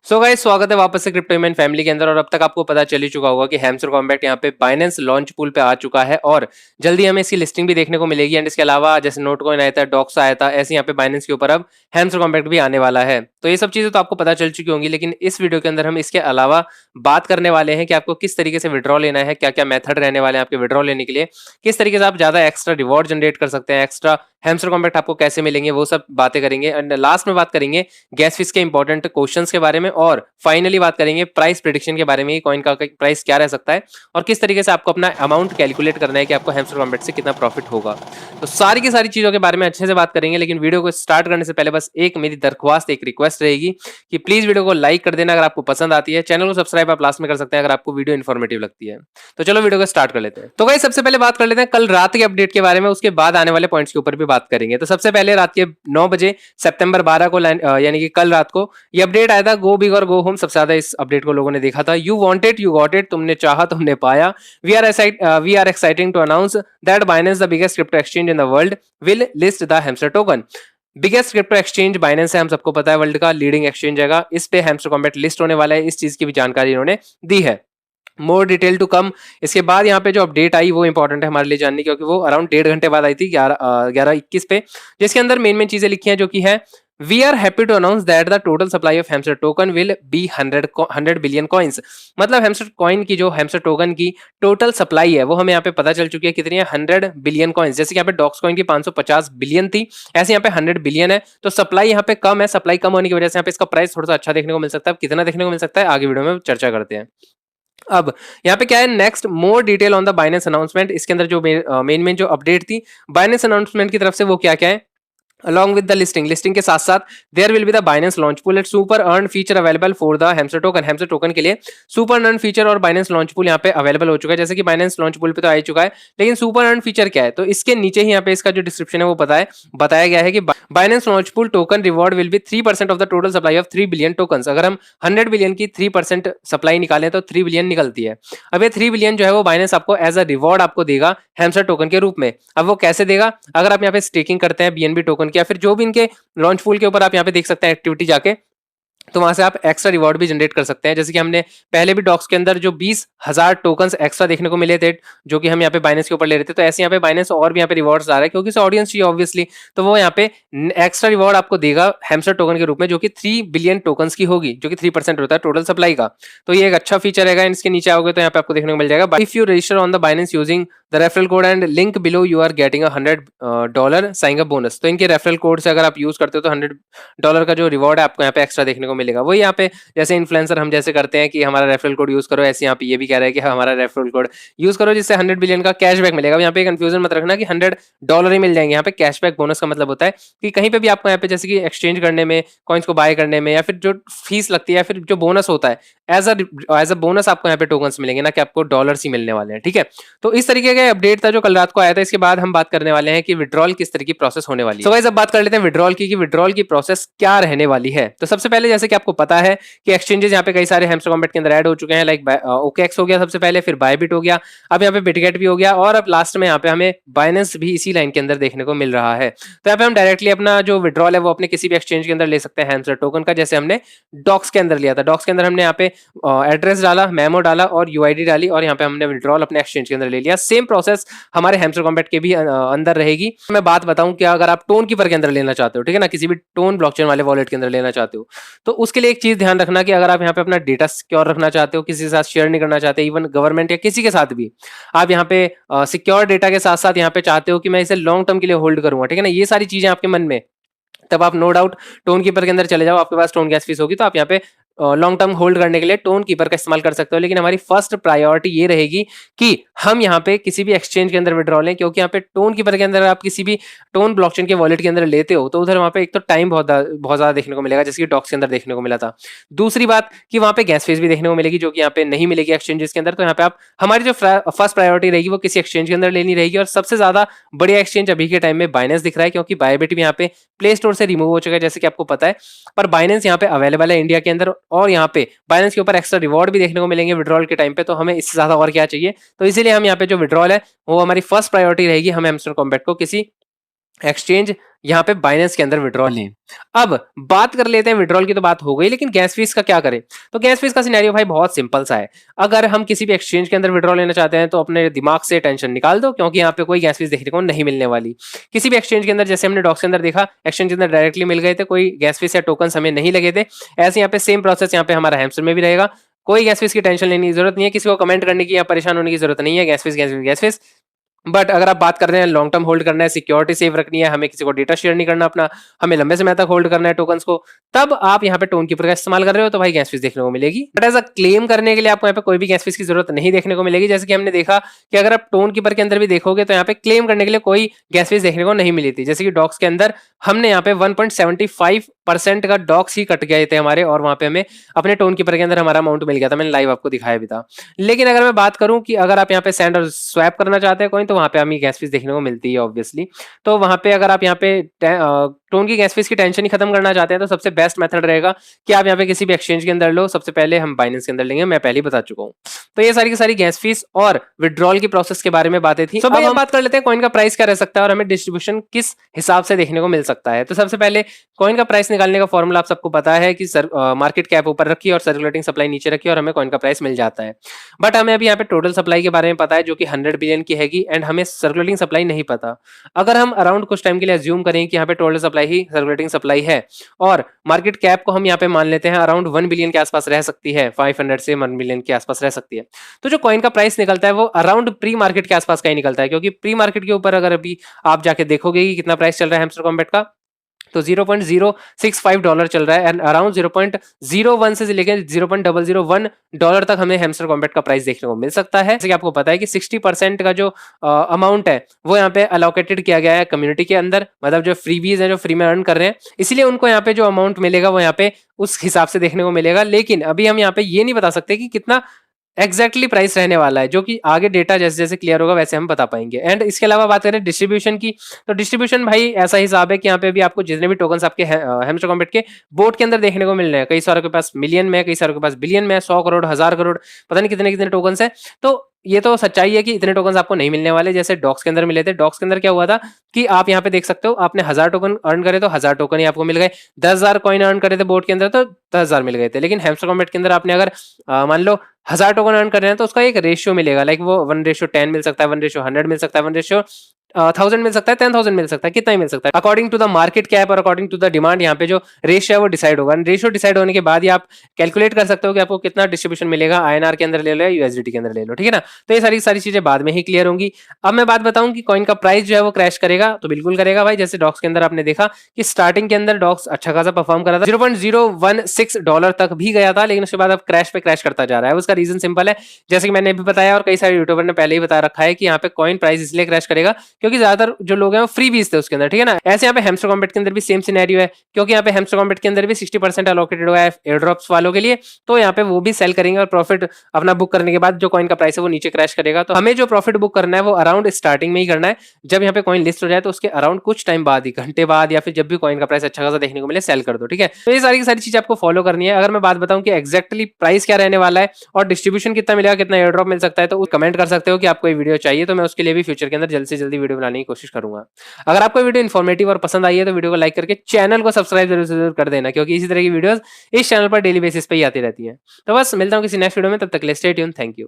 So guys, स्वागत है वापस से क्रिप्टो ह्यूमन फैमिली के अंदर। और अब तक आपको पता चल ही चुका होगा कि हैमस्टर कॉम्बैट यहाँ पे बाइनेंस लॉन्च पूल पे आ चुका है और जल्दी हमें इसकी लिस्टिंग भी देखने को मिलेगी। एंड इसके अलावा जैसे नोटकॉइन आया था, डॉक्स आया था, ऐसे यहाँ पे बाइनेंस के ऊपर अब हैमस्टर कॉम्बैट भी आने वाला है। तो ये सब चीजें तो आपको पता चल चुकी होंगी, लेकिन इस वीडियो के अंदर हम इसके अलावा बात करने वाले हैं कि आपको किस तरीके से विड्रॉ लेना है, क्या क्या मेथड रहने वाले हैं आपके विड्रॉ लेने के लिए, किस तरीके से आप ज्यादा एक्स्ट्रा रिवॉर्ड जनरेट कर सकते हैं, एक्स्ट्रा हैमस्टर कॉम्बैट आपको कैसे मिलेंगे, वो सब बातें करेंगे। एंड लास्ट में बात करेंगे गैस फीस के इंपॉर्टेंट क्वेश्चंस के बारे में, और फाइनली बात करेंगे प्राइस प्रेडिक्शन के बारे में, कॉइन का प्राइस क्या रह सकता है और किस तरीके से आपको अपना अमाउंट कैलकुलेट करना है कि आपको हैमस्टर कॉम्बैट से कितना प्रॉफिट होगा। तो सारी की सारी चीजों के बारे में अच्छे से बात करेंगे, लेकिन वीडियो को स्टार्ट करने से पहले बस एक मेरी दरख्वास्त, एक रिक्वेस्ट रहेगी कि प्लीज वीडियो को लाइक कर देना अगर आपको पसंद आती है। चैनल को सब्सक्राइब आप लास्ट में कर सकते हैं अगर आपको वीडियो इन्फॉर्मेटिव लगती है। तो चलो वीडियो को स्टार्ट कर लेते हैं। तो गाइस, सबसे पहले बात कर लेते हैं कल रात के अपडेट के बारे में, उसके बाद आने वाले पॉइंट्स के ऊपर भी बात करेंगे। तो सबसे पहले रात के 9 बजे सितंबर 12 को, यानी कि कल रात को ये अपडेट आया था, गो बिग और गो होम। सबसे ज्यादा इस अपडेट को लोगों ने देखा था। You wanted you got it, तुमने चाहा तुमने पाया। We are exciting to announce that Binance, the biggest crypto exchange in the world, will list the Hamster token. Biggest crypto exchange Binance है, हम सबको पता है, वर्ल्ड का लीडिंग एक्सचेंज है। इस पे हैमस्टर कॉम्बैट लिस्ट होने वाला है, इस चीज की भी जानकारी इन्होंने दी है। More detail to come. इसके बाद यहाँ पे जो अपडेट आई वो इंपॉर्टेंट है हमारे लिए जाननी, क्योंकि वो अराउंड 1.5 घंटे बाद आई थी, 11:21 पे, जिसके अंदर मेन मेन चीजें लिखी हैं, जो कि है we are happy to announce that the total supply of hamster token will be 100 billion coins. मतलब हैमस्टर कॉइन की, जो हैमस्टर टोकन की टोटल सप्लाई है, वो हमें यहाँ पे पता चल चुकी है कितनी है, 100 बिलियन कॉइन्स। जैसे कि यहाँ पे डॉक्स कॉइन की 550 बिलियन थी, ऐसे यहाँ पे 100 बिलियन है। तो सप्लाई यहाँ पे कम है, सप्लाई कम होने की वजह से यहाँ पे इसका प्राइस थोड़ा सा अच्छा देखने को मिल सकता है। कितना देखने को मिल सकता है आगे वीडियो में चर्चा करते हैं। अब यहाँ पे क्या है, next more detail on the Binance announcement. इसके अंदर जो मेन जो अपडेट थी बाइनेंस अनाउंसमेंट की तरफ से, वो क्या क्या है। Along with the listing के साथ साथ there will be the Binance launch pool and super earn feature available for the Hamster token। Hamster token के लिए super earn feature और Binance launch pool यहाँ पे अवेलेबल हो चुका है। जैसे कि Binance launch pool पे तो आ ही चुका है, लेकिन super earn feature क्या है, तो इसके नीचे ही यहाँ पे इसका जो डिस्क्रिप्शन है वो बताया गया है कि Binance launch pool token reward will be 3% of the total supply of 3 billion tokens। अगर हम 100 बिलियन की 3% सप्लाई निकालें तो 3 बिलियन निकलती है। अब ये 3 बिलियन जो है वो Binance आपको एज अ रिवॉर्ड आपको देगा हैमस्टर टोकन के रूप में। अब वो कैसे देगा, अगर आप यहाँ पे स्टेकिंग करते हैं BNB टोकन की, या फिर जो भी इनके लॉन्च पूल के ऊपर आप यहाँ पे देख सकते हैं एक्टिविटी जाके, तो वहां से आप एक्स्ट्रा रिवॉर्ड भी जनरेट कर सकते हैं। जैसे कि हमने पहले भी डॉक्स के अंदर जो 20,000 टोकन्स एक्स्ट्रा देखने को मिले थे, जो कि हम यहाँ पे बाइनेंस के ऊपर ले रहे थे, तो ऐसे यहाँ पे बाइनेंस और भी यहाँ पे रिवॉर्ड्स आ रहा है, क्योंकि इसे ऑडियंस चाहिए ऑब्वियसली, तो वो यहाँ पे एक्स्ट्रा रिवॉर्ड आपको देगा हैमस्टर टोकन के रूप में, जो कि 3 बिलियन टोकन्स की होगी, जो कि 3% होता है टोटल सप्लाई का। तो ये एक अच्छा फीचर रहेगा। इसके नीचे आओगे तो यहाँ पे आपको देखने को मिल जाएगा, if you register on the Binance using the referral code and link below, you are getting $100 sign up bonus. तो इनके रेफरल कोड से अगर आप यूज करते हो तो $100 का जो रिवॉर्ड है आपको यहाँ पे एक्स्ट्रा देखने को मिलेगा। वही यहाँ पे जैसे इन्फ्लुएंसर हम जैसे करते हैं कि हमारा रेफरल कोड यूज करो, ऐसे यहाँ पे ये भी कह रहा है कि हमारा रेफरल कोड यूज करो जिससे 100 बिलियन का कैशबैक मिलेगा। यहाँ पे कंफ्यूजन मत रखना कि $100 ही मिल जाएंगे। यहाँ पे कैशबैक बोनस का मतलब होता है कि कहीं पे भी आपको यहाँ पे जैसे कि एक्सचेंज करने में, कॉइन्स को बाय करने में, या फिर जो फीस लगती है, या फिर जो बोनस होता है, एज अ बोनस आपको यहाँ पे टोकन्स मिलेंगे, ना कि आपको डॉलर्स ही मिलने वाले हैं। ठीक है, तो इस तरीके का अपडेट था जो कल रात को आया था। इसके बाद हम बात करने वाले हैं कि विड्रॉल किस तरह की प्रोसेस होने वाली है। तो गाइस, अब बात कर लेते हैं विड्रॉल की, कि विड्रॉल की प्रोसेस क्या रहने वाली है। तो सबसे पहले जैसे कि आपको पता है कि एक्सचेंजेस यहाँ पे कई सारे हैमस्टर कॉम्बैट के अंदर ऐड हो चुके हैं, लाइक OKX हो गया सबसे पहले, फिर बायबिट हो गया, अब यहाँ पे बिटगेट भी हो गया, और अब लास्ट में यहाँ पे हमें बाइनेंस भी इसी लाइन के अंदर देखने को मिल रहा है। तो यहाँ पे हम डायरेक्टली अपना जो विड्रॉल है वो अपने किसी भी एक्सचेंज के अंदर ले सकते हैं हैमस्टर टोकन का, जैसे हमने डॉक्स के अंदर लिया था। डॉक्स के अंदर हमने यहाँ पे एड्रेस डाला, मेमो डाला और UID डाली, और यहाँ पे हमने विड्रॉल अपने एक्सचेंज के अंदर ले लिया। सेम प्रोसेस हमारे हैमस्टर कॉम्बैट के भी अंदर रहेगी। मैं बात बताऊं कि अगर आप टोन कीपर के अंदर लेना चाहते हो, ठीक है ना, किसी भी टोन ब्लॉकचेन वाले वॉलेट के अंदर लेना चाहते हो, तो उसके लिए एक चीज ध्यान रखना कि अगर आप यहाँ पे अपना डेटा सिक्योर रखना चाहते हो, किसी के साथ शेयर नहीं करना चाहते, इवन गवर्नमेंट या किसी के साथ भी, आप यहाँ पे सिक्योर डेटा के साथ साथ यहाँ पे चाहते हो कि मैं इसे लॉन्ग टर्म के लिए होल्ड करूंगा, ठीक है ना, ये सारी चीजें आपके मन में, तब आप नो डाउट टोन कीपर के अंदर चले जाओ। आपके पास टोन गैस फीस होगी तो आप यहाँ पे लॉन्ग टर्म होल्ड करने के लिए टोन कीपर का इस्तेमाल कर सकते हो। लेकिन हमारी फर्स्ट प्रायोरिटी ये रहेगी कि हम यहाँ पे किसी भी एक्सचेंज के अंदर विड्रॉ लें, क्योंकि यहाँ पे टोन कीपर के अंदर आप किसी भी टोन ब्लॉकचेन के वॉलेट के अंदर लेते हो तो उधर वहाँ पे एक तो टाइम बहुत ज्यादा देखने को मिलेगा, जैसे कि डॉक्स के अंदर देखने को मिला था। दूसरी बात कि वहाँ पे गैस फीस भी देखने को मिलेगी, जो कि यहाँ पे नहीं मिलेगी एक्सचेंजेस के अंदर। तो यहाँ पे आप, हमारी जो फर्स्ट प्रायोरिटी रहेगी वो किसी एक्सचेंज के अंदर लेनी रहेगी, और सबसे ज्यादा बढ़िया एक्सचेंज अभी के टाइम में बाइनेंस दिख रहा है, क्योंकि बायबिट भी यहाँ पे प्ले स्टोर से रिमूव हो चुका है, जैसे कि आपको पता है। पर बाइनेंस यहाँ पे अवेलेबल है इंडिया के अंदर, और यहाँ पे बाइनेंस के ऊपर एक्स्ट्रा रिवॉर्ड भी देखने को मिलेंगे विड्रॉल के टाइम पे। तो हमें इससे ज्यादा और क्या चाहिए। तो इसीलिए हम यहाँ पे जो विड्रॉल है वो हमारी फर्स्ट प्रायोरिटी रहेगी, हम हैमस्टर कॉम्बैट को किसी एक्सचेंज यहाँ पे बाइनेंस के अंदर विड्रॉल लें। अब बात कर लेते हैं, विड्रॉल की तो बात हो गई, लेकिन गैस फीस का क्या करें? तो गैस फीस का सिनेरियो भाई बहुत सिंपल सा है। अगर हम किसी भी एक्सचेंज के अंदर विड्रॉल लेना चाहते हैं तो अपने दिमाग से टेंशन निकाल दो, क्योंकि यहाँ पे कोई गैस फीस देखने को नहीं मिलने वाली। किसी भी एक्सचेंज के अंदर, जैसे हमने डॉक्स के अंदर देखा, एक्सचेंज के अंदर डायरेक्टली मिल गए थे, कोई गैस फीस या टोकन हमें नहीं लगे थे। ऐसे यहाँ पे सेम प्रोसेस यहाँ पे हमारा हैमस्टर में भी रहेगा। कोई गैस फीस की टेंशन लेने की जरूरत नहीं है, किसी को कमेंट करने की या परेशान होने की जरूरत नहीं है, gas fees gas fees gas fees. But अगर आप बात कर रहे हैं लॉन्ग टर्म होल्ड करना है, सिक्योरिटी सेव रखनी है, हमें किसी को डेटा शेयर नहीं करना अपना, हमें लंबे समय तक होल्ड करना है टोकन्स को, तब आप यहाँ पे टोन कीपर का इस्तेमाल कर रहे हो तो भाई गैस फीस देखने को मिलेगी। बट एज अ क्लेम करने के लिए आपको यहाँ पे कोई भी गैस फीस की जरूरत नहीं देखने को मिलेगी। जैसे कि हमने देखा कि अगर आप टोन कीपर के अंदर भी देखोगे तो यहाँ पे क्लेम करने के लिए कोई गैस फीस देखने को नहीं मिली थी। जैसे कि डॉक्स के अंदर हमने यहाँ पे 1.75% का डॉक्स ही कट गए थे हमारे, और वहां पे हमें अपने टोन कीपर के अंदर हमारा अमाउंट मिल गया था, मैंने लाइव आपको दिखाया भी था। लेकिन अगर मैं बात करूं कि अगर आप यहाँ पे सेंड और स्वैप करना चाहते हैं कोइन, तो वहां पे हमें गैस फीस देखने को मिलती है ऑब्वियसली। तो वहां पे अगर आप यहाँ पे टोन की गैस फीस की टेंशन ही खत्म करना चाहते हैं तो सबसे बेस्ट मेथड रहेगा कि आप यहाँ पे किसी भी एक्सचेंज के अंदर लो। सबसे पहले हम बाइनेंस के अंदर लेंगे, मैं पहले ही बता चुका हूँ। तो ये सारी की सारी गैस फीस और विड्रॉल की प्रोसेस के बारे में बातें थी। अब हम बात कर लेते हैं कॉइन का प्राइस क्या रह सकता है और हमें डिस्ट्रीब्यूशन किस हिसाब से देखने को मिल सकता है। तो सबसे पहले कॉइन का प्राइस निकालने का फॉर्मूला आप सबको पता है कि मार्केट कैप ऊपर रखी और सर्कुलेटिंग सप्लाई नीचे रखी और हमें कॉइन का प्राइस मिल जाता है। बट हमें अभी यहाँ पे टोटल सप्लाई के बारे में पता है जो कि 100 बिलियन की हैगी, एंड हमें सर्कुलेटिंग सप्लाई नहीं पता। अगर हम अराउंड कुछ टाइम के लिए अज्यूम करें कि यहाँ पे टोटल सप्लाई ही सर्कुलेटिंग सप्लाई है और मार्केट कैप को हम यहाँ पे मान लेते हैं अराउंड 1 बिलियन के आसपास रह सकती है, 500 से 1 बिलियन के आसपास रह सकती है, तो जो कॉइन का प्राइस निकलता है वो अराउंड प्री मार्केट के आसपास का ही निकलता है। क्योंकि प्री मार्केट के ऊपर अगर अभी आप जाके देखोगे कि कितना प्राइस चल रहा है हैमस्टर कॉम्बैट का, तो $0.065 चल रहा है, एंड अराउंड 0.01 से लेकर 0.001 तक हमें हैमस्टर कॉम्बैट का प्राइस देखने को मिल सकता है। जैसे कि आपको पता है कि 60% का जो अमाउंट है वो यहाँ पे अलोकेटेड किया गया है कम्युनिटी के अंदर, मतलब जो फ्रीबीज है, जो फ्री में अर्न कर रहे हैं, इसलिए उनको यहाँ पे जो अमाउंट मिलेगा वो यहाँ पे उस हिसाब से देखने को मिलेगा। लेकिन अभी हम यहाँ पे ये नहीं बता सकते कि कितना एग्जैक्टली प्राइस रहने वाला है, जो कि आगे डेटा जैसे जैसे क्लियर होगा वैसे हम बता पाएंगे। एंड इसके अलावा बात करें डिस्ट्रीब्यूशन की, तो डिस्ट्रीब्यूशन भाई ऐसा हिसाब है कि यहाँ पे भी आपको जितने भी टोकन्स आपके हैमस्टर कॉम्बैट के बोर्ड के अंदर देखने को मिल रहे हैं, कई सारों के पास मिलियन में, कई सारों के पास बिलियन में, 100 करोड़, 1000 करोड़, पता नहीं कितने कितने टोकन्स है। तो ये तो सच्चाई है कि इतने टोकन्स आपको नहीं मिलने वाले, जैसे डॉक्स के अंदर मिले थे। डॉक्स के अंदर क्या हुआ था कि आप यहाँ पे देख सकते हो, आपने 1000 टोकन अर्न करे तो 1000 टोकन ही आपको मिल गए, 10,000 कॉइन अर्न करे थे बोर्ड के अंदर तो 10,000 मिल गए थे। लेकिन हैमस्टर कॉम्बैट के अंदर आपने अगर मान लो 1000 टोकन अर्न कर रहे हैं तो उसका एक रेशियो मिलेगा, लाइक वो 1:10 मिल सकता है, 1:100 मिल सकता है, 1:1000 मिल सकता है, 10,000 मिल सकता है, कितना ही मिल सकता है, according to the market cap और अकॉर्डिंग टू द डिमांड। यहाँ पे जो रेशियो है वो डिसाइड होगा। रेशियो डिसाइड होने के बाद ही आप कैलकुलेट कर सकते हो कि आपको कितना डिस्ट्रीब्यूशन मिलेगा, आईएनआर के अंदर ले लो या यूएसडीटी के अंदर ले लो, ठीक है ना। तो ये सारी चीजें बाद में ही क्लियर होंगी। अब मैं बात बताऊं कि कॉइन का प्राइस जो है वो क्रैश करेगा, तो बिल्कुल करेगा भाई। जैसे डॉक्स के अंदर आपने देखा कि स्टार्टिंग के अंदर डॉक्स अच्छा खासा परफॉर्म कर रहा था, $0.016 तक भी गया था, लेकिन उसके बाद अब क्रैश पे क्रैश करता जा रहा है। उसका रीजन सिंपल है, जैसे कि मैंने भी बताया और कई सारे यूट्यूबर ने पहले ही बता रखा है कि यहाँ पे कॉइन प्राइस इसलिए क्रैश करेगा क्योंकि ज्यादातर जो लोग हैं वो फ्री बीज थे उसके अंदर, ठीक है ना। ऐसे यहाँ पे हैमस्टर कॉम्बैट के अंदर भी सेम सिनेरियो है, क्योंकि यहाँ पे हैमस्टर कॉम्बैट के अंदर भी 60% अलोकेटेड हुआ है एयर ड्रॉप्स वालों के लिए, तो यहाँ पे वो भी सेल करेंगे और प्रॉफिट अपना बुक करने के बाद जो कॉइन का प्राइस है वो नीचे क्रैश करेगा। तो हमें जो प्रॉफिट बुक करना है वो अराउंड स्टार्टिंग में ही करना है, जब यहाँ पे कॉइन लिस्ट हो जाए तो उसके अराउंड कुछ टाइम बाद ही, घंटे बाद या फिर जब भी कॉइन का प्राइस अच्छा खासा देखने को मिले सेल कर दो, ठीक है। तो ये सारी की सारी चीज आपको फॉलो करनी है। अगर मैं बात बताऊं कि एक्जैक्टली प्राइस क्या रहने वाला है और डिस्ट्रीब्यूशन कितना मिलेगा, कितना एयर ड्रॉप मिल सकता है, तो कमेंट कर सकते हो कि आपको ये वीडियो चाहिए, तो मैं उसके लिए भी फ्यूचर के अंदर जल्द से जल्दी वीडियो बनाने की कोशिश करूंगा। अगर आपको वीडियो इन्फॉर्मेटिव और पसंद आई है तो वीडियो को लाइक करके चैनल को सब्सक्राइब जरूर कर देना, क्योंकि इसी तरह की वीडियोस इस चैनल पर डेली बेसिस पे ही आती रहती है। तो बस मिलता हूं किसी नेक्स्ट वीडियो में, तब तक के लिए स्टे ट्यून्ड, थैंक यू।